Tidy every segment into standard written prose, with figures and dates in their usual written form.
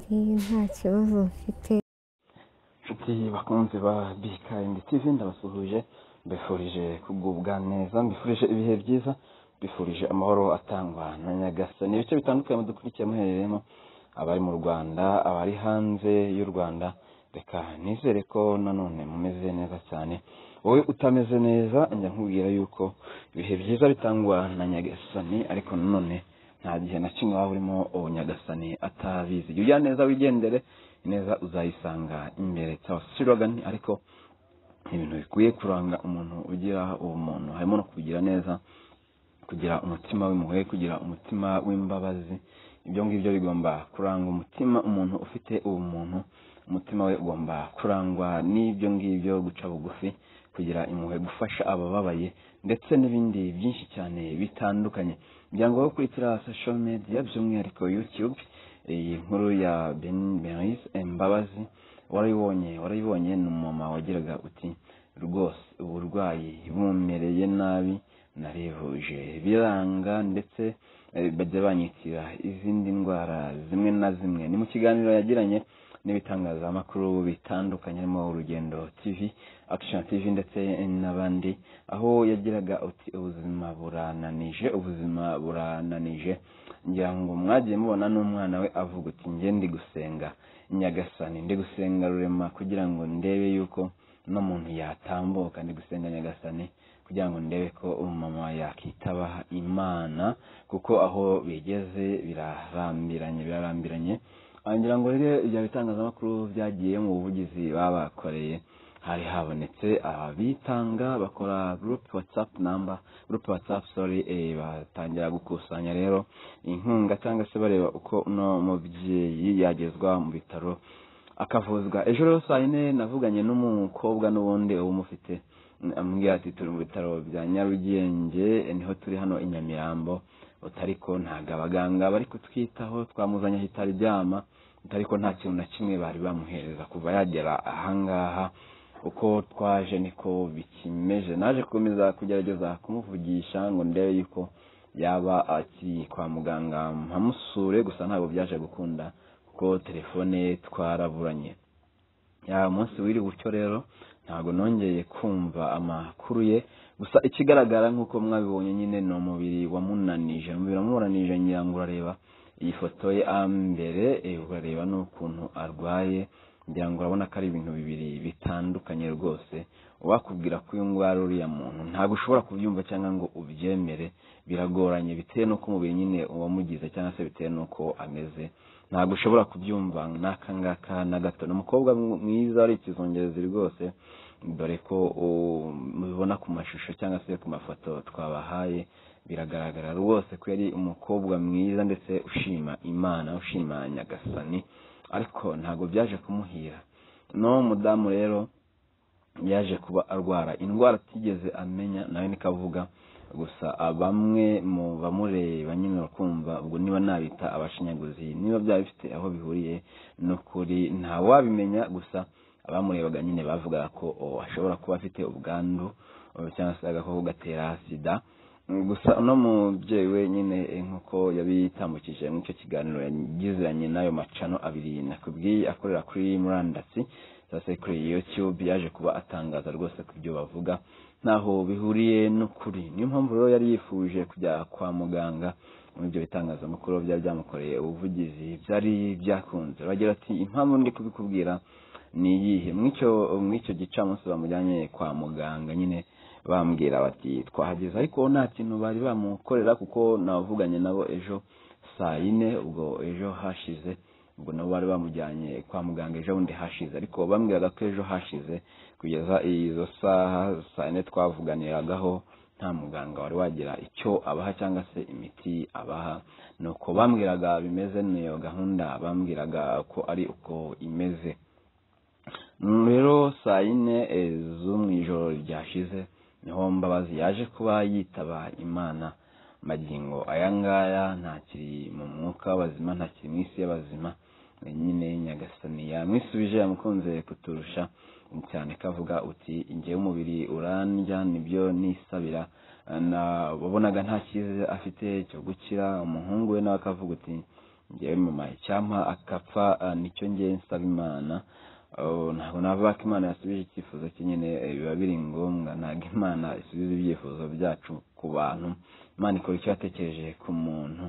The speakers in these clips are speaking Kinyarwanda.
kandi nta kibazo mfite. Nshuti bakunzi ba BKND TV ndabasuhuje, mbifurije kugubwa neza, mbifurije ibihe byiza, mbifurije amahoro atangwa na Nyagasani. Ibice bitandukanye mudukurikiye muherereyemo, abari mu Rwanda, abari hanze y'u Rwanda, reka nizere ko nanone mumeze neza cyane. Wowe utameze neza njya nkubwira yuko ibihe byiza bitangwa na Nyagasani, ariko nanone nta gihe na kimwe waba urimo Nyagasani atabizi. Jya neza wigendere, neza uzayisanga imbere cyawe slogan, ariko ibintu bikwiye kuranga umuntu ugira ubumuntu harimo no kugira neza, kugira umutima w'impuhwe, kugira umutima w'imbabazi. Ibyo ngibyo bigomba kuranga umutima umuntu ufite ubumuntu. Umutima we ugomba kurangwa n'ibyo ngibyo, guca bugufi, kugira impuhwe, gufasha abababaye, ndetse n'ibindi byinshi cyane bitandukanye. Byango gukurikira social media, by'umwihariko YouTube, iyi nkuru ya Benice Mbabazi warayibonye ni umumama wagiraga uti rwose uburwayi bumereye nabi, narivuje biranga, ndetse bajya banyitira izindi ndwara zimwe na zimwe. Ni mu kiganiro yagiranye n'ibitangazamakuru bitandukanye, harimo Urugendo TV, Action TV ndetse n'abandi, aho yagiraga uti ubuzima burananije. Ngira ngo mwagiye mubona n'umwana we avuga uti njye ndi gusenga Nyagasani, ndi gusenga Rurema kugira ngo ndebe yuko no muntu yatambuka, ndi gusenga Nyagasani kugira ngo ndebe ko umumama yakitaba Imana, kuko aho bigeze birarambiranye. Ngira ngo rero ibyo bitangazamakuru byagiye mu buvugizi babakoreye, hari habonetse abitanga bakora group WhatsApp, batangira gukusanya rero inkunga, cyangwa se bareba uko uno mubyeyi yagezwa mu bitaro akavuzwa. Ejo rero saa 4 navuganye n'umukobwa n'ubundi umufite, ambwira ati turi mu bitaro bya Nyarugenge, niho turi hano i Nyamirambo, utariko ntago abaganga bari kutwitaho, twamuzanye ahita aryama, utariko nta kintu na kimwe bari bamuhereza kuva yagera ahangaha. Uko twaje niko bikimeje. Naje gukomeza kugerageza kumuvugisha ngo ndebe yuko yaba akiri kwa muganga mpamusure, gusa ntabwo byaje gukunda kuko telefone twaraburanye. Umunsi wiri gutyo rero ntabwo nongeye kumva amakuru ye, gusa ikigaragara nk'uko mwabibonye nyine ni umubiri wamunanije, ngira ngo urareba iyi foto ye mbere, urareba n'ukuntu arwaye. Ngira ngo urabona ko ari ibintu bibiri bitandukanye rwose. Wakubwira ko uyu ngwara uriya muntu ntabwo ushobora kubyumva cyangwa ngo ubyemere, biragoranye, bitewe n'uko umubiri nyine uwamugize, cyangwa se bitewe n'uko ameze, ntabwo ushobora kubyumva n'aka ngaka na gato. Ni umukobwa mwiza, ari ikizungerezi rwose, dore ko mubibona ku mashusho cyangwa se ku mafoto twabahaye, biragaragara rwose ko yari umukobwa mwiza, ndetse ushima Imana, ushima Nyagasani, ariko ntabwo byaje kumuhira. No mudamu rero yaje kuba arwara indwara atigeze amenya, nawe nikavuga, gusa bamwe mu bamureba nyine bakumva, ubwo niba nabita abashinyaguzi, niba byaba bifite aho bihuriye n'ukuri nta wabimenya, gusa abamurebaga nyine bavugaga ko ashobora kuba afite ubwandu, cyangwa se agakoko gatera sida. Gusa uno mubyeyi we nyine nk'uko yabitambukije mu icyo kiganiro yagizanye n'ayo macano abiri nakubwiye, akorera kuri murandasi, cyangwa se kuri YouTube, yaje kuba atangaza rwose ku byo bavuga ntaho bihuriye n'ukuri. Niyo mpamvu rero yari yifuje kujya kwa muganga. Muri ibyo bitangazamakuru byari byamukoreye ubuvugizi byari byakunze, bagira ati impamvu ndi kubikubwira ni iyihe. Mw'icyo gicamunsi bamujyanye kwa muganga, nyine bambwira bati twahageze, ariko nta kintu bari bamukorera, kuko navuganye nabo ejo saa 4, ubwo ejo hashize, ubwo nabo bari bamujyanye kwa muganga ejo bundi hashize, ariko bambwiraga ko ejo hashize kugeza izo saa 4 twavuganiragaho nta muganga wari wagira icyo abaha, cyangwa se imiti abaha. Nuko bambwiraga bimeze n'iyo gahunda, bambwiraga ko ari uko imeze. Rero saa 4 zo mu ijoro ryashize niho Mbabazi yaje kuba yitaba Imana. Magingo aya ngaya ntakiri mu mwuka w'abazima, ntakiri mu isi y'abazima, nyine Nyagasani yamwisubije, yamukunze kuturusha cyane, kavuga uti njyewe umubiri urandya, nibyo nisabira. Wabonaga nta cyiza afite cyo gukira. Umuhungu we nawe akavuga uti ngewe mama icyampa akapfa nicyo ngewe nsaba Imana. Ntabwo navuga ko Imana yasubije icyifuzo cye, nyine biba biri ngombwa. Ntabwo Imana isubiza ibyifuzo byacu ku bantu, Imana ikora icyo yatekereje ku muntu.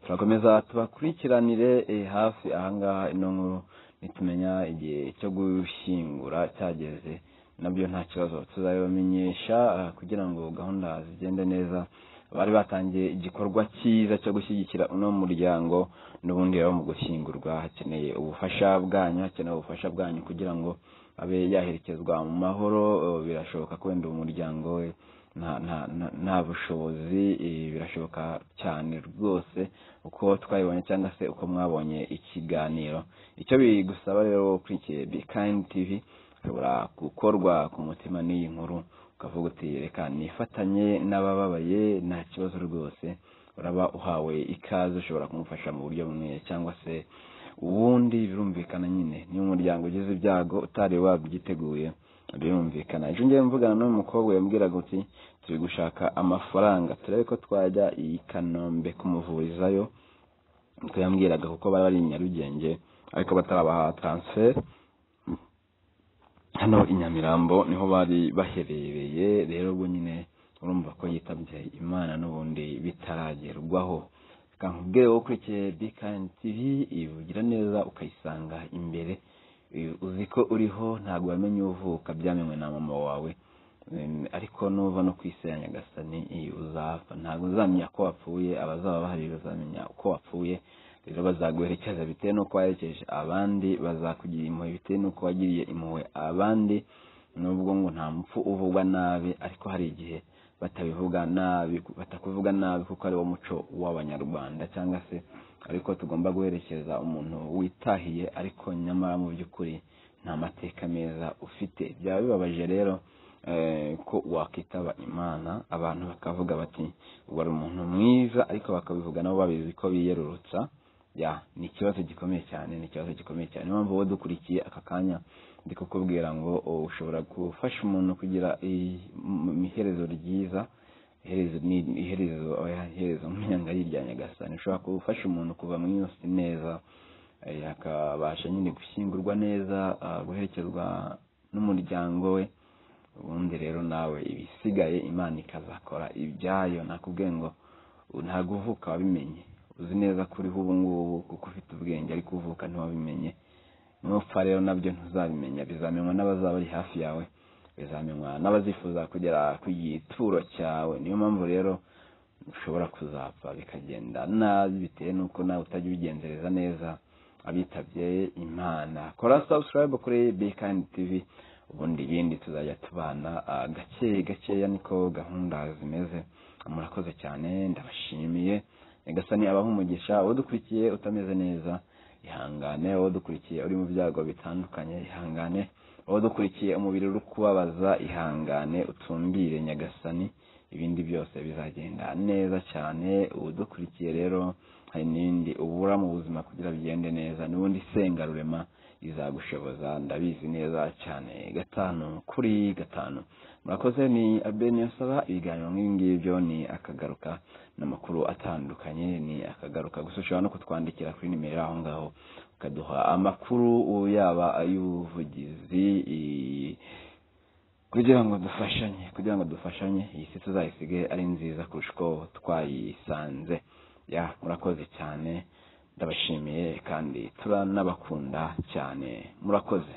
Turakomeza tubakurikiranire hafi ahangaha ino nkuru, nitumenya igihe cyo gushyingura cyageze nabyo nta kibazo tuzabamenyesha kugira ngo gahunda zigende neza. Bari batangiye igikorwa cyiza cyo gushyigikira uno muryango, n'ubundi rero mu gushyingurwa hakeneye ubufasha bwanyu kugira ngo abe yaherekezwa mu mahoro. Birashoboka ko wenda umuryango we nta bushobozi, birashoboka cyane rwose uko twabibonye cyangwa se uko mwabonye ikiganiro. Icyo bigusaba rero ukurikiye Be Kind TV, ushobora gukorwa ku mutima n'iyi nkuru ukavuga uti reka nifatanye n'abababaye, nta kibazo rwose. Uraba uhawe ikaze, ushobora kumufasha mu buryo bumwe cyangwa se ubundi. Birumvikana nyine niyo umuryango ugize ibyago utari wabyiteguye, birumvikana. Ejo ngiye mvugana n'umukobwa yambwiraga uti turi gushaka amafaranga turebe ko twajya i Kanombe kumuvurizayo, ko yambwiraga kuko bari i Nyarugenge ariko batarabaha transfer. Hano i Nyamirambo niho bari baherereye. Rero ubwo nyine urumva ko yitabye Imana n'ubundi bitaragerwaho. Kankubwire wowe ukurikiye Be Kind TV, ivugira neza ukayisanga imbere. Uzi ko uriho, ntabwo wamenye uvuka, byamenywe na mama wawe, ariko nuva no kwisenya Nyagasani uzapfa. Ntabwo uzamenya ko wapfuye, abazaba bahari bazamenya uko wapfuye. Rero bazaguherekeza bitewe n'uko waherekeje abandi, bazakugira impuhwe bitewe n'uko wagiriye impuhwe abandi. Nubwo ngo nta mpfu uvugwa nabi, ariko hari igihe batabivuga nabi, batakuvuga nabi kuko ari wo muco w'Abanyarwanda, cyangwa se ariko tugomba guherekeza umuntu witahiye ariko nyamara mu by'ukuri nta mateka meza ufite. Byaba bibabaje rero ko wakitaba Imana abantu bakavuga bati wari umuntu mwiza, ariko bakabivuga nabo babizi ko biyerurutsa. Ni ikibazo gikomeye cyane, niyo mpamvu wowe dukurikiye aka kanya ndi kukubwira ngo ushobora gufasha umuntu kugira iherezo ryiza. Iherezo nk'iyangari rya Nyagasani. Ushobora gufasha umuntu kuva mu iyo si neza, akabasha nyine gushyingurwa neza, guherekezwa n'umuryango we. Ubundi rero nawe ibisigaye Imana ikazakora ibyayo. Nakubwiye ngo ntabwo uvuka wabimenye, uzi neza ko uriho ubu ngubu kuko ufite ubwenge, ariko uvuka ntiwabimenye. Nupfa rero nabyo ntuzabimenya, bizamenywa n'abazaba bari hafi yawe, bizamenywa n'abazifuza kugera ku gituro cyawe. Niyo mpamvu rero ushobora kuzapfa bikagenda nabi bitewe n'uko nawe utajya ubigenzereza neza abitabye Imana. Kora subscribe kuri Be Kind TV, ubundi ibindi tuzajya tubana gakeya, niko gahunda zimeze. Murakoze cyane, ndabashimiye. Nyagasani abaha umugisha. Wowe dukurikiye utameze neza, ihangane. Wowe dukurikiye uri mu byago bitandukanye, ihangane. Wowe dukurikiye umubiri uri kubabaza, ihangane, utumbire Nyagasani, ibindi byose bizagenda neza cyane. Udukurikiye rero hari n'ibindi ubura mu buzima kugira bigende neza, n'ubundi senga rurema izagushoboza, ndabizi neza cyane. 5/5. Murakoze. Ni Abeniyosaba. Ibiganiro nk'ibi ngibyo ni akagaruka n'amakuru atandukanye, ni akagaruka gusa. Ushobora no kutwandikira kuri nimero aho ngaho ukaduha amakuru, yaba ay'ubuvugizi, kugira ngo dufashanye iyi si tuzayisige ari nziza kurusha uko twayisanze. Murakoze cyane, ndabashimiye kandi turanabakunda cyane. Murakoze.